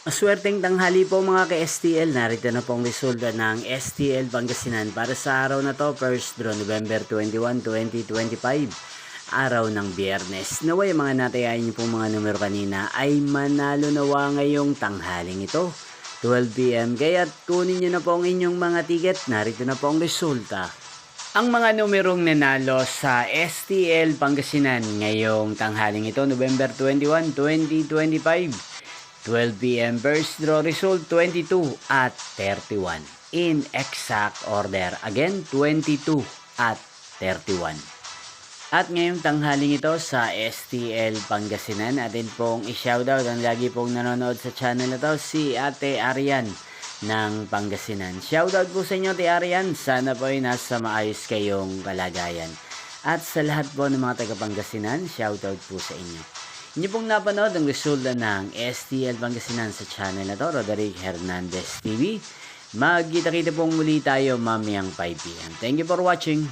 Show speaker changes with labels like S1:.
S1: Maswerteng tanghali po mga ka-STL. Narito na pong resulta ng STL Pangasinan para sa araw na to, first draw November 21, 2025. Araw ng Biyernes. Naway mga natayain niyo pong mga numero kanina ay manalo nawa ngayong tanghaling ito. 12 PM. Kaya't kunin niyo na po ang inyong mga ticket. Narito na po ang resulta. Ang mga numerong nanalo sa STL Pangasinan ngayong tanghaling ito, November 21, 2025. 12 PM first draw result 22 at 31 in exact order. Again, 22 at 31. At ngayong tanghaling ito sa STL Pangasinan, atin pong i-shoutout ang lagi pong nanonood sa channel na to, si Ate Arian ng Pangasinan. Shoutout po sa inyo, Ate Arian. Sana po ay nasa maayos kayong kalagayan. At sa lahat po ng mga taga Pangasinan, shoutout po sa inyo. Inyo pong napanood ang resulta ng STL Pangasinan sa channel na to, Roderick Hernandez TV. Magkita-kita pong muli tayo mamayang 5 PM. Thank you for watching.